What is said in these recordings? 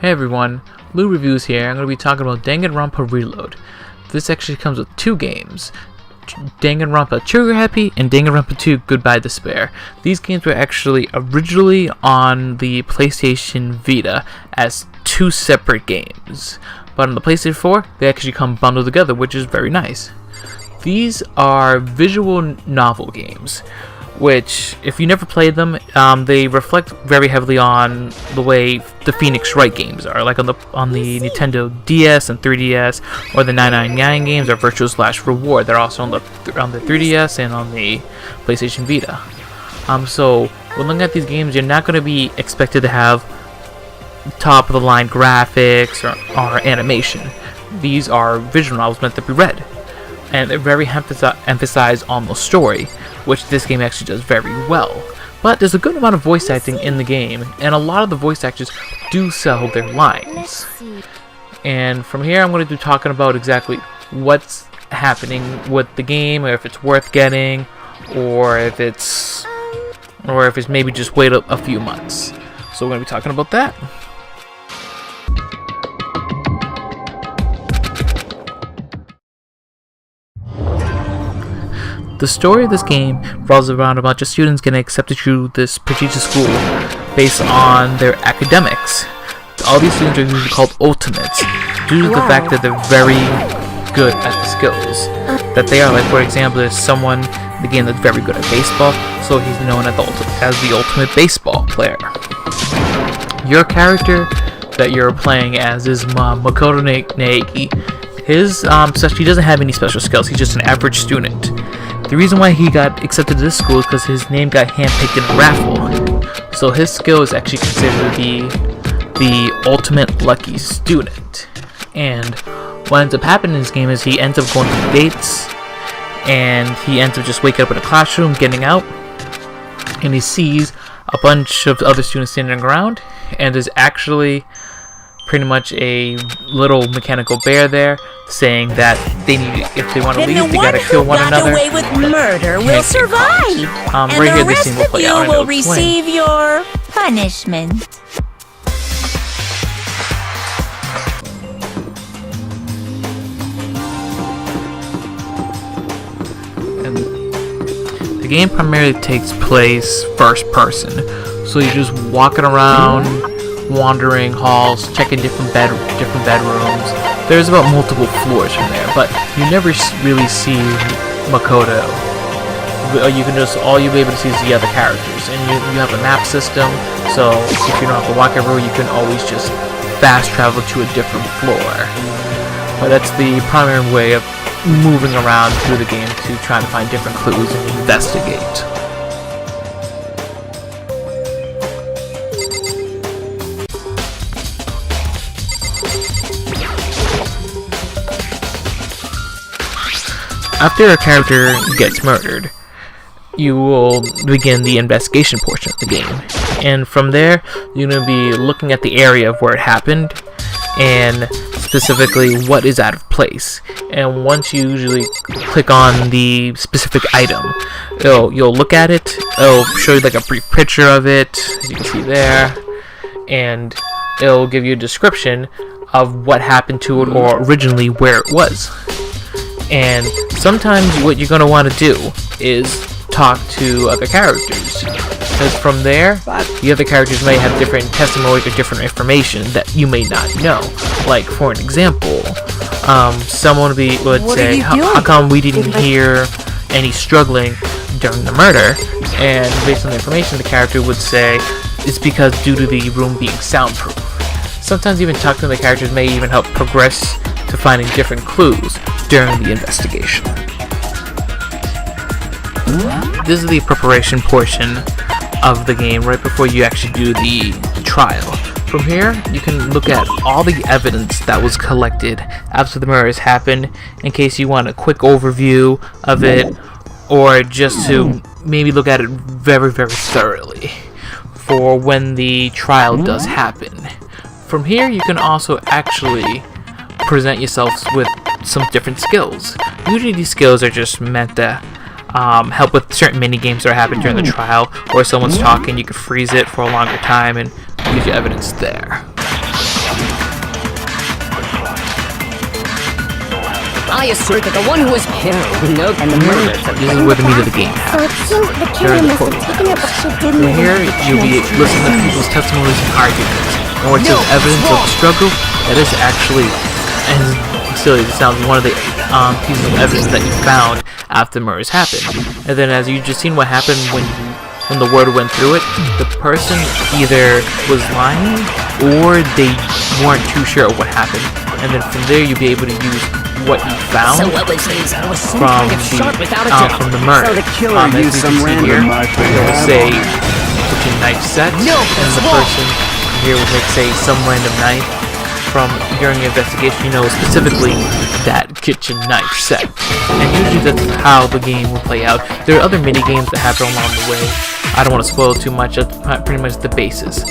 Hey everyone, Lou Reviews here. I'm going to be talking about Danganronpa RELOAD. This actually comes with two games, Danganronpa Trigger Happy and Danganronpa 2 Goodbye Despair. These games were actually originally on the PlayStation Vita as two separate games, but on the PlayStation 4 they actually come bundled together, which is very nice. These are visual novel games, which, if you never played them, they reflect very heavily on the way the Phoenix Wright games are, like on the Nintendo DS and 3DS, or the 999 games or Virtual/Reward. They're also on the 3DS and on the PlayStation Vita. So when looking at these games, you're not going to be expected to have top of the line graphics or animation. These are visual novels meant to be read, and they're very emphasized on the story, which this game actually does very well. But there's a good amount of voice acting in the game, and a lot of the voice actors do sell their lines. And from here I'm going to be talking about exactly what's happening with the game, or if it's worth getting, or if it's maybe just wait a few months. So we're going to be talking about that. The story of this game revolves around a bunch of students getting accepted to this prestigious school based on their academics. All these students are usually called ultimates due to the fact that they're very good at the skills that they are. Like, for example, there's someone in the game that's very good at baseball, so he's known as the ultimate baseball player. Your character that you're playing as is Makoto Naegi. He doesn't have any special skills. He's just an average student. The reason why he got accepted to this school is because his name got handpicked in a raffle. So his skill is actually considered to be the ultimate lucky student. And what ends up happening in this game is he ends up going to dates, and he ends up just waking up in a classroom, getting out, and he sees a bunch of other students standing around, and there's actually pretty much a little mechanical bear there saying that if they want to leave, they gotta kill one another. Away with murder will survive, and right here, the this scene rest will of play out. you will receive your punishment. And the game primarily takes place first person, so you're just walking around, wandering halls, checking different bedrooms. There's about multiple floors from there, but you never really see Makoto. All you'll be able to see is the other characters, and you have a map system, so if you don't have to walk everywhere, you can always just fast travel to a different floor. But that's the primary way of moving around through the game, to try to find different clues and investigate. After a character gets murdered, you will begin the investigation portion of the game. And from there, you're going to be looking at the area of where it happened, and specifically what is out of place. And once you usually click on the specific item, you'll look at it, it'll show you like a brief picture of it, as you can see there, and it'll give you a description of what happened to it, or originally where it was. And sometimes what you're going to want to do is talk to other characters, because from there the other characters may have different testimonies or different information that you may not know. Like, for an example, someone would say, how come we didn't hear any struggling during the murder? And based on the information, the character would say it's because due to the room being soundproof. Sometimes even talking to the characters may even help progress to finding different clues during the investigation. This is the preparation portion of the game, right before you actually do the trial. From here, you can look at all the evidence that was collected after the murders happened, in case you want a quick overview of it, or just to maybe look at it very, very thoroughly for when the trial does happen. From here, you can also actually present yourselves with some different skills. Usually these skills are just meant to help with certain mini games that happen during the trial, or someone's talking, you can freeze it for a longer time and use your evidence there. I assert that the one who was hit and the murder. This is where the meat of the game So it happens. seems the killer must have taken her, but she didn't. And here, you'll be listening to people's testimonies and arguments. And where it says evidence of struggle, that is actually, and silly, it sounds one of the pieces of evidence that you found after the murders happened. And then as you just seen what happened when the word went through it, the person either was lying or they weren't too sure of what happened. And then from there you'll be able to use what you found So what was his? I was some from kind of sharp without a doubt. the murder. So the killer used some random knife they It'll have. say kitchen knife set, No, and the wrong. person here would like say some random knife from during the investigation, you know specifically that kitchen knife set. And usually that's how the game will play out. There are other mini games that happen along the way. I don't want to spoil too much. That's pretty much the basis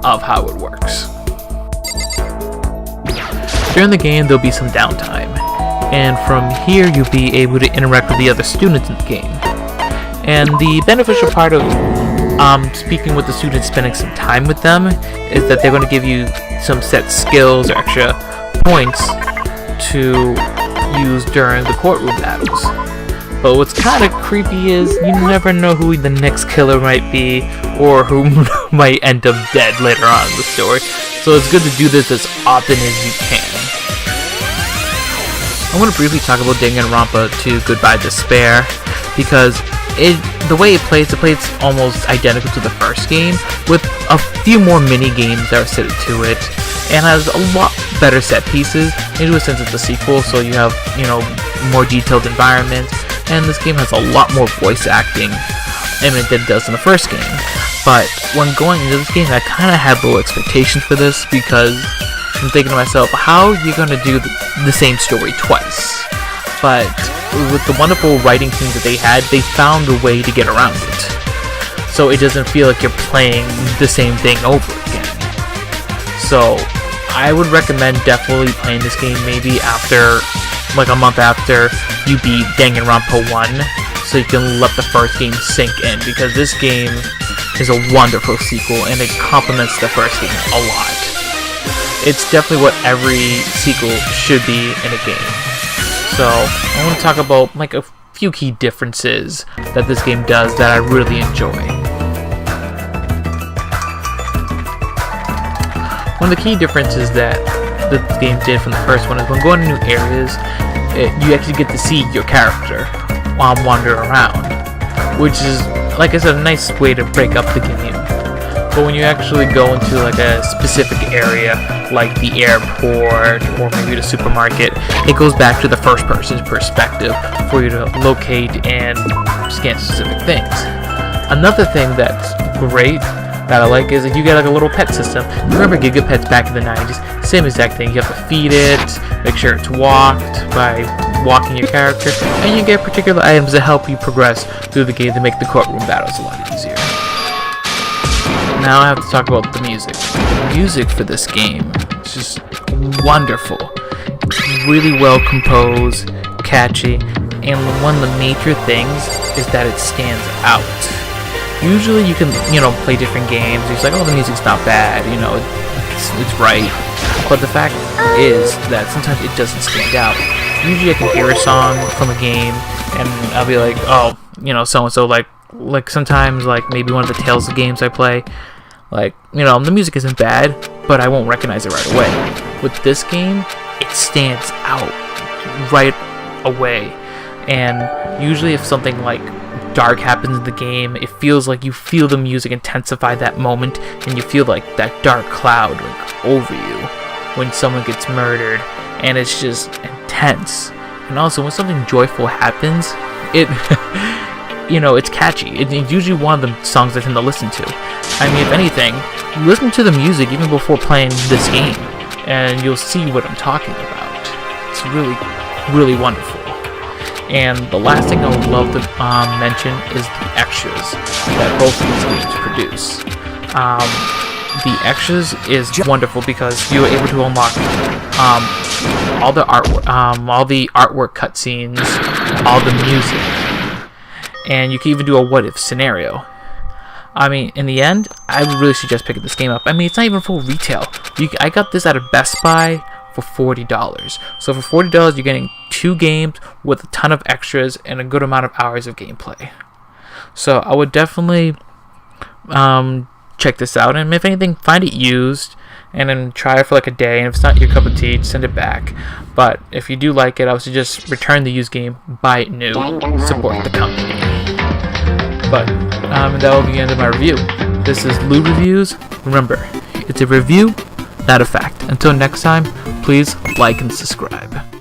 of how it works. During the game, there'll be some downtime, and from here you'll be able to interact with the other students in the game. And the beneficial part of speaking with the students, spending some time with them, is that they're going to give you some set skills or extra points to use during the courtroom battles. But what's kind of creepy is you never know who the next killer might be or who might end up dead later on in the story. So it's good to do this as often as you can. I want to briefly talk about Danganronpa 2 Goodbye Despair, because the way it plays almost identical to the first game, with a few more mini games that are set to it, and has a lot better set pieces. In a sense, it's a sequel, so you have more detailed environments, and this game has a lot more voice acting than it does in the first game. But when going into this game, I kind of had low expectations for this, because I'm thinking to myself, how are you going to do the same story twice? But with the wonderful writing team that they had, they found a way to get around it. So it doesn't feel like you're playing the same thing over again. So I would recommend definitely playing this game maybe after, like a month after you beat Danganronpa 1, so you can let the first game sink in, because this game is a wonderful sequel and it complements the first game a lot. It's definitely what every sequel should be in a game. So I want to talk about like a few key differences that this game does that I really enjoy. One of the key differences that the game did from the first one is when going to new areas, you actually get to see your character while wandering around, which is, like I said, a nice way to break up the game. But when you actually go into like a specific area, like the airport or maybe the supermarket, it goes back to the first person's perspective for you to locate and scan specific things. Another thing that's great that I like is that you get like a little pet system. Remember Giga Pets back in the 90s? Same exact thing. You have to feed it, make sure it's walked by walking your character, and you get particular items that help you progress through the game to make the courtroom battles a lot easier. Now I have to talk about the music. The music for this game is just wonderful. Really well composed, catchy, and one of the major things is that it stands out. Usually you can, play different games. It's like, oh, the music's not bad, it's right. But the fact is that sometimes it doesn't stand out. Usually I can hear a song from a game, and I'll be like, oh, so-and-so, like sometimes, like maybe one of the Tales of games I play, like, the music isn't bad, but I won't recognize it right away. With this game, it stands out right away. And usually if something like dark happens in the game, it feels like you feel the music intensify that moment, and you feel like that dark cloud over you when someone gets murdered, and it's just intense. And also when something joyful happens, it's catchy. It's usually one of the songs I tend to listen to. I mean, if anything, listen to the music even before playing this game, and you'll see what I'm talking about. It's really, really wonderful. And the last thing I would love to mention is the extras that both of these games produce. The extras is wonderful because you're able to unlock all the artwork cutscenes, all the music, and you can even do a what if scenario. I mean, in the end, I would really suggest picking this game up. I mean, it's not even full retail. I got this at a Best Buy for $40. So for $40, you're getting 2 games with a ton of extras and a good amount of hours of gameplay. So I would definitely check this out, and if anything, find it used and then try it for like a day, and if it's not your cup of tea, send it back. But if you do like it, I would suggest return the used game, buy it new, support the company. But that will be the end of my review. This is Lou Reviews. Remember, it's a review, not a fact. Until next time, please like and subscribe.